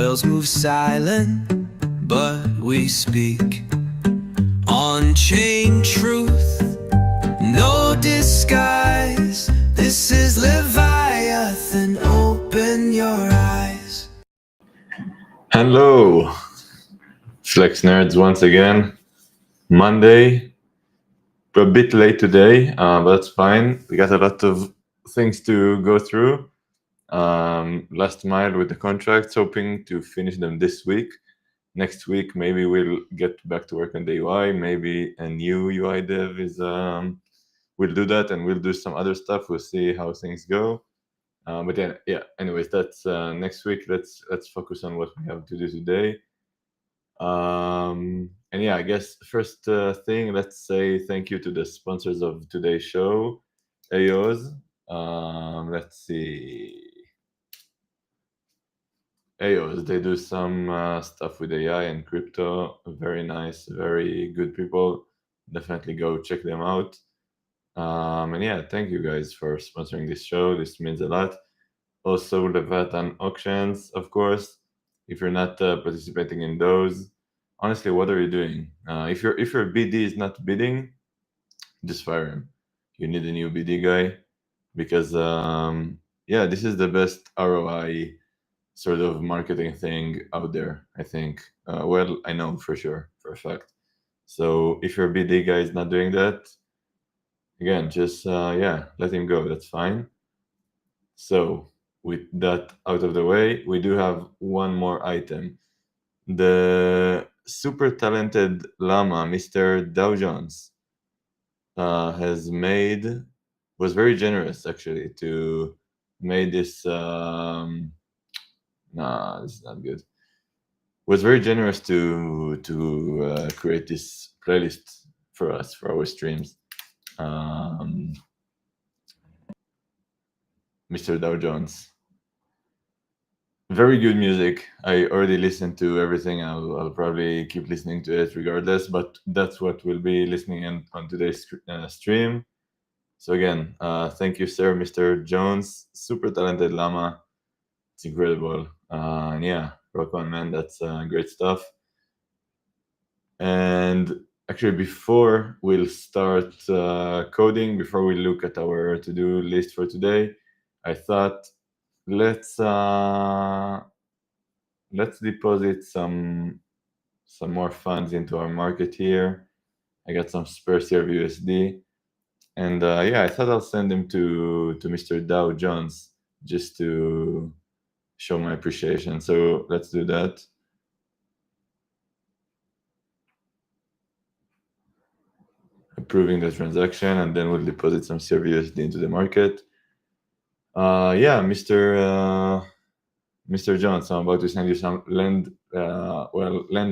whales move silent, but we speak. On-chain truth, no disguise. This is Leviathan, open your eyes. Hello, Flex Nerds once again. Monday, a bit late today, but that's fine. We got a lot of things to go through. Last mile with the contracts, hoping to finish them this week. Next week, maybe we'll get back to work on the UI. Maybe a new UI dev is we'll do that, and we'll do some other stuff. We'll see how things go. But then, yeah. Anyways, that's next week. Let's focus on what we have to do today. And yeah, I guess first thing, let's say thank you to the sponsors of today's show, AOs. Let's see. AOs, they do some stuff with AI and crypto. Very nice, very good people. Definitely go check them out. And yeah, thank you guys for sponsoring this show. This means a lot. Also, Leviathan auctions, of course. If you're not participating in those, honestly, what are you doing? If your BD is not bidding, just fire him. You need a new BD guy because yeah, this is the best ROI sort of marketing thing out there, I think. Well, I know for sure, for a fact. So if your BD guy is not doing that, again, just yeah, let him go. That's fine. So with that out of the way, we do have one more item. The super talented llama, Mr. Dow Jones, was very generous actually to made this. Nah, this is not good. Was very generous to create this playlist for us for our streams. Mr. Dow Jones. Very good music. I already listened to everything. I'll probably keep listening to it regardless, but that's what we'll be listening on today's stream. So again, thank you, sir, Mr. Jones. Super talented llama. It's incredible. And yeah, rock on, man. That's great stuff. And actually, before we'll start coding, before we look at our to-do list for today, I thought let's deposit some more funds into our market here. I got some spare here of USD, and yeah, I thought I'll send them to Mr. Dow Jones just to show my appreciation. So let's do that. Approving the transaction, and then we'll deposit some CRV-USD into the market. Yeah, Mr. Jones, I'm about to send you some Lend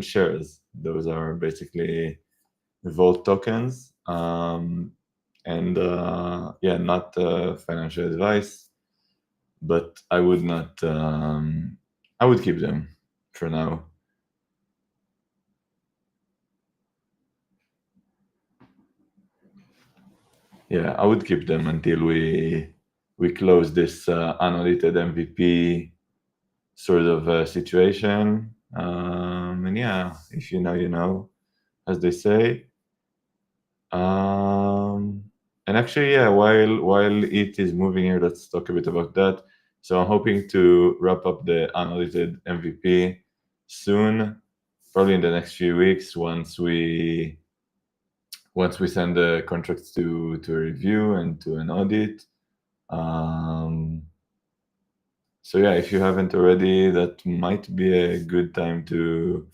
shares. Those are basically Vault tokens, and yeah, not financial advice, but I would not. I would keep them for now. Yeah, I would keep them until we close this unaudited MVP sort of situation. And yeah, if you know, you know, as they say. And actually, yeah, while it is moving here, let's talk a bit about that. So I'm hoping to wrap up the unaudited MVP soon, probably in the next few weeks once we send the contracts to a review and to an audit. So yeah, if you haven't already, that might be a good time to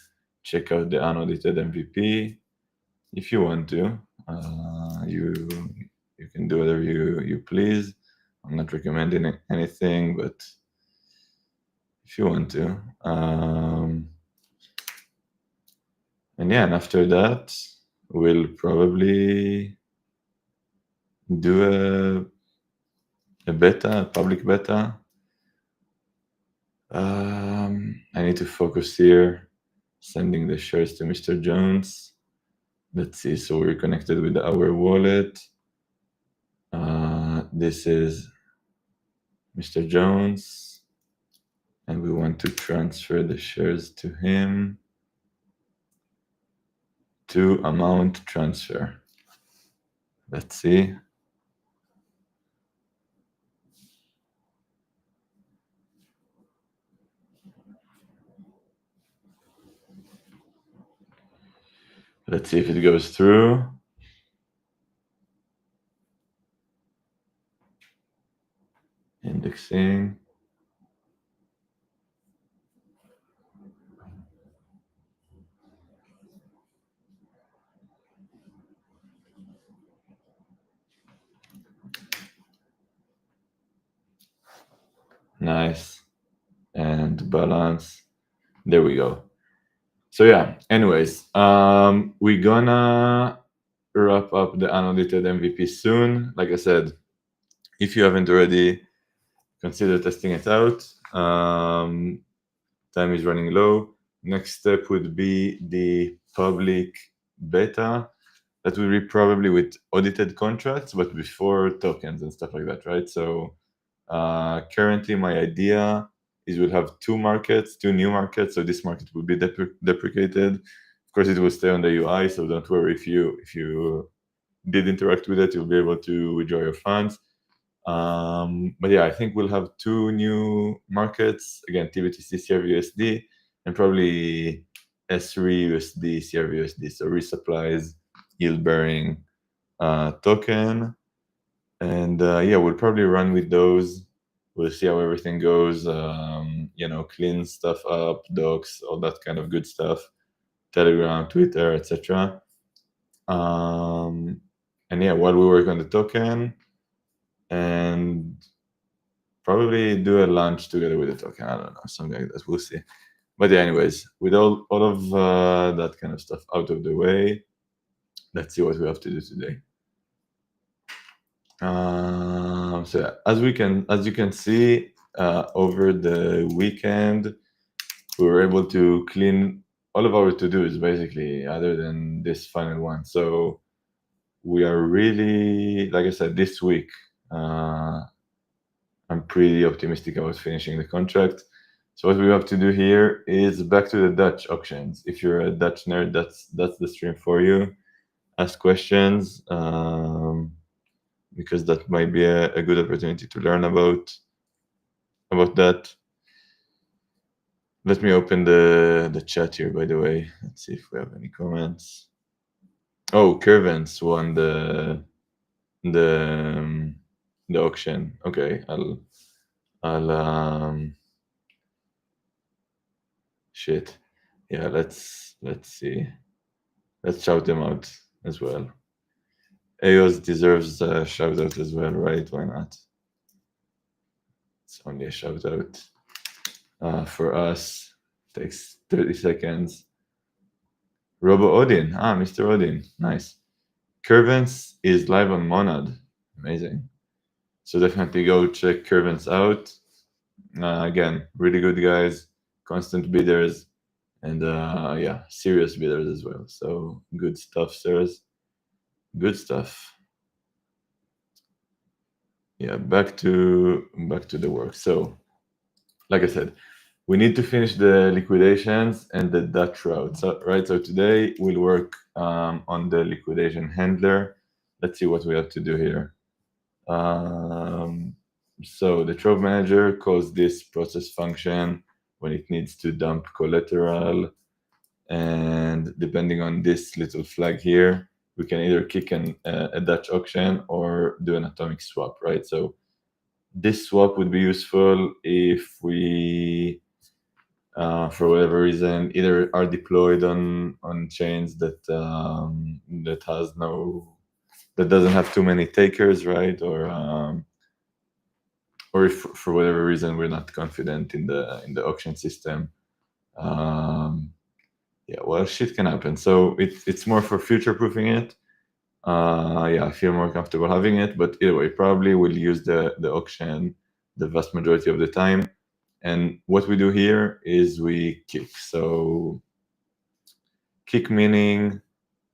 check out the unaudited MVP. If you want to, you can do whatever you please. I'm not recommending anything, but if you want to. And yeah, and after that, we'll probably do a beta, a public beta. I need to focus here, sending the shares to Mr. Jones. Let's see, so we're connected with our wallet. This is Mr. Jones. and we want to transfer the shares to him to amount transfer. Let's see. Let's see if it goes through. Indexing. Nice. And balance. There we go. So yeah, anyways, we're gonna wrap up the unaudited MVP soon. Like I said, if you haven't already, consider testing it out. Time is running low. Next step would be the public beta. That will be probably with audited contracts, but before tokens and stuff like that, right? So currently my idea is we'll have two new markets. So this market will be deprecated. Of course, it will stay on the UI, so don't worry if you did interact with it, you'll be able to withdraw your funds. But yeah, I think we'll have two new markets, again, TBTC CRVUSD and probably S3 USD CRVUSD, so resupplies yield bearing token. And yeah, we'll probably run with those. We'll see how everything goes, clean stuff up, docs, all that kind of good stuff, Telegram, Twitter, etc. And yeah, while we work on the token, and probably do a lunch together with the token. I don't know, something like that. We'll see. But yeah, anyways, with all of that kind of stuff out of the way, let's see what we have to do today. So yeah, as you can see, over the weekend, we were able to clean all of our to-dos basically, other than this final one. So we are really, like I said, this week, I'm pretty optimistic about finishing the contract. So what we have to do here is back to the Dutch auctions. If you're a Dutch nerd, that's the stream for you. Ask questions, because that might be a good opportunity to learn about that. Let me open the chat here, by the way. Let's see if we have any comments. Oh, Curvens won the auction. Okay, I'll shit. Yeah, let's see. Let's shout them out as well. EOS deserves a shout out as well, right? Why not? It's only a shout out. For us, takes 30 seconds. Robo Odin. Mr. Odin. Nice. Curvens is live on Monad. Amazing. So definitely go check Curvens out. Again, really good guys, constant bidders, and yeah, serious bidders as well. So good stuff, sirs. Good stuff. Yeah, back to the work. So, like I said, we need to finish the liquidations and the Dutch route. So, right. So today we'll work on the liquidation handler. Let's see what we have to do here. So the Trove manager calls this process function when it needs to dump collateral, and depending on this little flag here, we can either kick a Dutch auction or do an atomic swap, right? So this swap would be useful if we, for whatever reason, either are deployed on chains that doesn't have too many takers, right? Or if for whatever reason we're not confident in the auction system. Yeah, well, shit can happen. So it's more for future proofing it. Yeah, I feel more comfortable having it, but either way, probably we'll use the auction the vast majority of the time. And what we do here is we kick. So kick meaning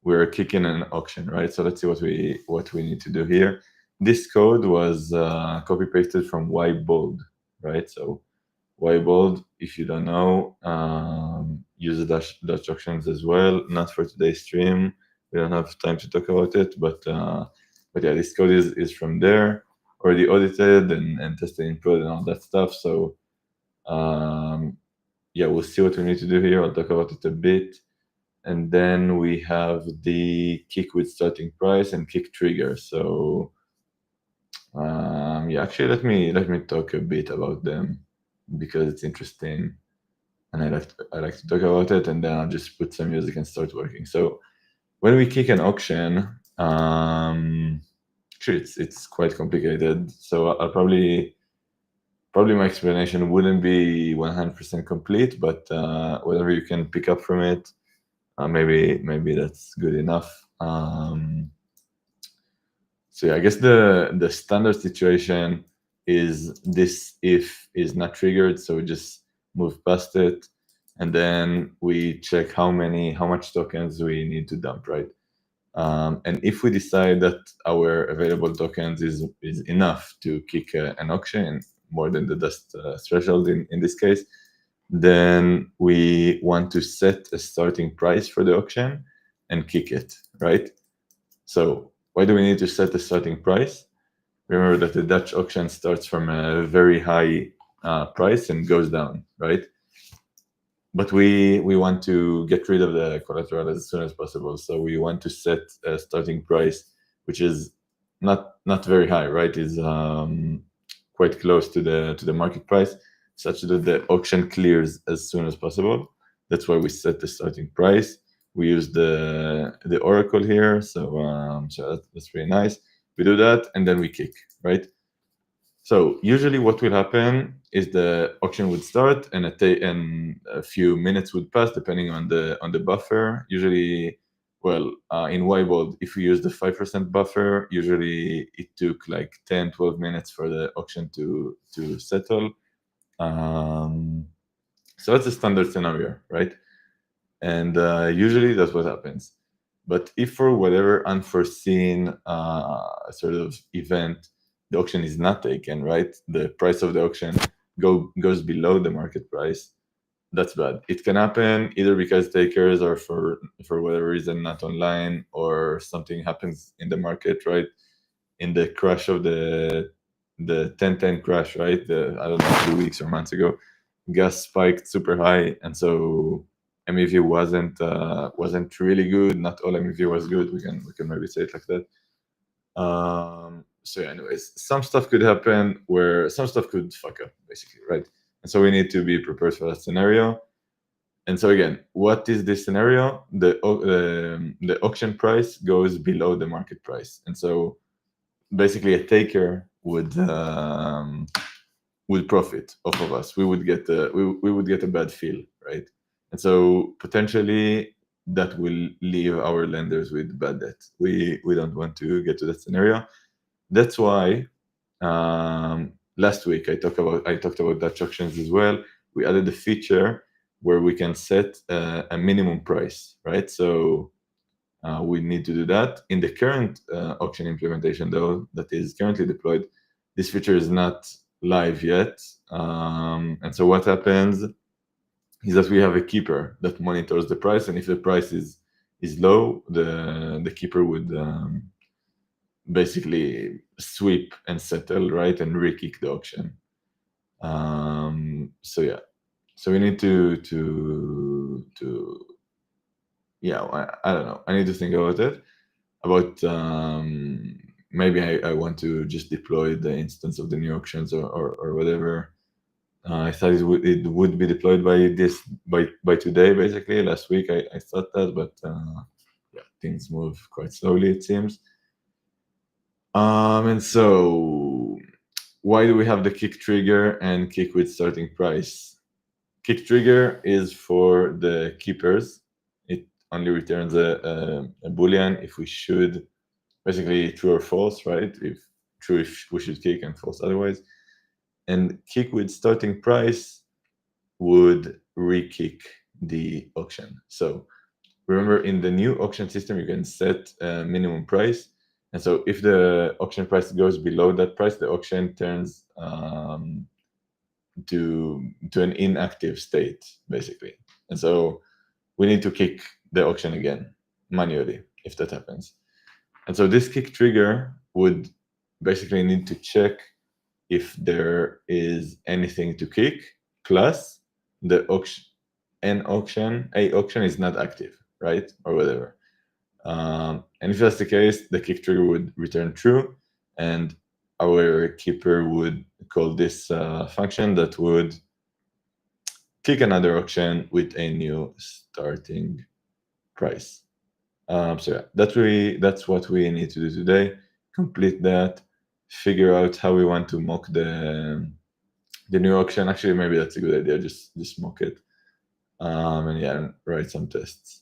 we're kicking an auction, right? So let's see what we need to do here. This code was copy pasted from Ybold, right? So Weibold. If you don't know, use the Dutch auctions as well. Not for today's stream. We don't have time to talk about it, but yeah, this code is from there, already audited and tested in prod and all that stuff. So yeah, we'll see what we need to do here. I'll talk about it a bit. And then we have the kick with starting price and kick trigger. So yeah, actually, let me talk a bit about them because it's interesting, and I like to talk about it, and then I'll just put some music and start working. So when we kick an auction, actually it's quite complicated. So I'll probably my explanation wouldn't be 100% complete, but whatever you can pick up from it, maybe that's good enough. So yeah, I guess the standard situation is this if is not triggered, so we just move past it, and then we check how much tokens we need to dump, right? And if we decide that our available tokens is enough to kick an auction, more than the dust threshold in this case, then we want to set a starting price for the auction and kick it, right? So why do we need to set the starting price? Remember that the Dutch auction starts from a very high price and goes down, right? But we want to get rid of the collateral as soon as possible. So we want to set a starting price, which is not very high, right? Is quite close to the market price, such that the auction clears as soon as possible. That's why we set the starting price. We use the oracle here, so that's really nice. We do that, and then we kick, right? So usually what will happen is the auction would start and a few minutes would pass depending on the buffer. Usually, well, in Weibold, if we use the 5% buffer, usually it took like 10, 12 minutes for the auction to settle. So that's a standard scenario, right? And usually that's what happens. But if for whatever unforeseen sort of event, the auction is not taken, right? The price of the auction goes below the market price. That's bad. It can happen either because takers are for whatever reason not online, or something happens in the market, right? In the crash of the 1010 crash, right? I don't know, 2 weeks or months ago, gas spiked super high, and so MEV wasn't really good. Not all MEV was good. We can maybe say it like that. So yeah, anyways, some stuff could happen where some stuff could fuck up, basically, right? And so we need to be prepared for that scenario. And so again, what is this scenario? The auction price goes below the market price, and so basically a taker would profit off of us. We would get we would get a bad feel, right? And so potentially that will leave our lenders with bad debt. We don't want to get to that scenario. That's why last week I talked about Dutch auctions as well. We added a feature where we can set a minimum price, right? So we need to do that. In the current auction implementation, though, that is currently deployed, this feature is not live yet. And so what happens is that we have a keeper that monitors the price, and if the price is low, the keeper would basically sweep and settle, right, and re-kick the auction. So yeah, so we need to yeah, I don't know. I need to think about it. About maybe I want to just deploy the instance of the new auctions or whatever. I thought it would be deployed by today, basically. Last week I thought that, but yeah, things move quite slowly, it seems. And so why do we have the kick trigger and kick with starting price? Kick trigger is for the keepers. It only returns a boolean if we should, basically true or false, right? If true, if we should kick, and false otherwise. And kick with starting price would re-kick the auction. So remember, in the new auction system, you can set a minimum price. And so if the auction price goes below that price, the auction turns to an inactive state, basically. And so we need to kick the auction again manually if that happens. And so this kick trigger would basically need to check if there is anything to kick, plus the auction, a auction is not active, right? Or whatever. And if that's the case, the kick trigger would return true, and our keeper would call this function that would kick another auction with a new starting price. So yeah, that's what we need to do today. Complete that, figure out how we want to mock the new auction. Actually, maybe that's a good idea. Just mock it, and yeah, write some tests.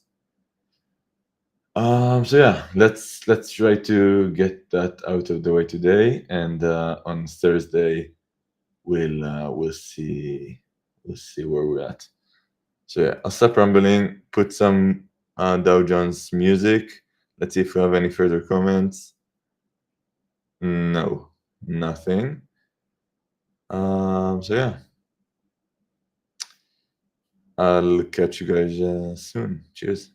So yeah, let's try to get that out of the way today, and on Thursday we'll see where we're at. So yeah, I'll stop rambling. Put some Dow Jones music. Let's see if we have any further comments. No, nothing. So yeah, I'll catch you guys soon. Cheers.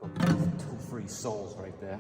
Two free souls right there.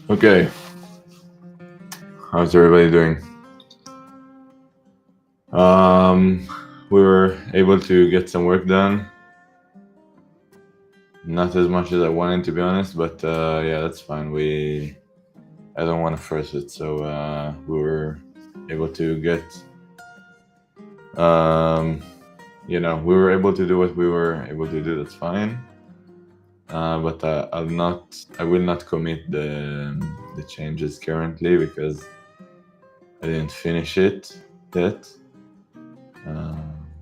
Okay. How's everybody doing? We were able to get some work done. Not as much as I wanted, to be honest, but yeah, that's fine. I don't want to force it, so we were able to get, we were able to do what we were able to do. That's fine. But I will not commit the changes currently because I didn't finish it yet.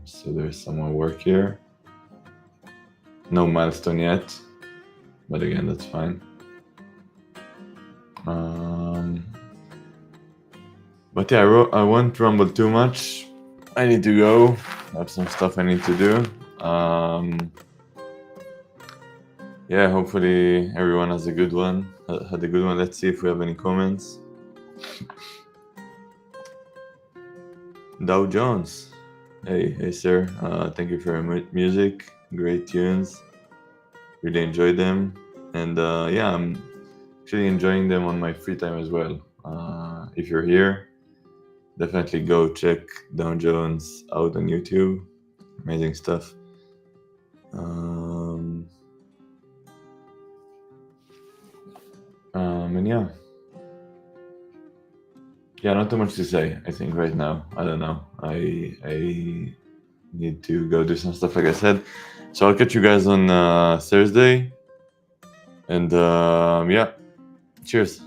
So there's some more work here. No milestone yet, but again, that's fine. But yeah, I won't rumble too much. I need to go. I have some stuff I need to do. Yeah, hopefully everyone has a good one. Had a good one. Let's see if we have any comments. Dow Jones. Hey sir. Thank you for your music. Great tunes. Really enjoyed them. And yeah, I'm actually enjoying them on my free time as well. If you're here, definitely go check Dow Jones out on YouTube. Amazing stuff. And yeah, not too much to say, I think, right now. I don't know. I need to go do some stuff, like I said. So I'll catch you guys on Thursday. And yeah, cheers.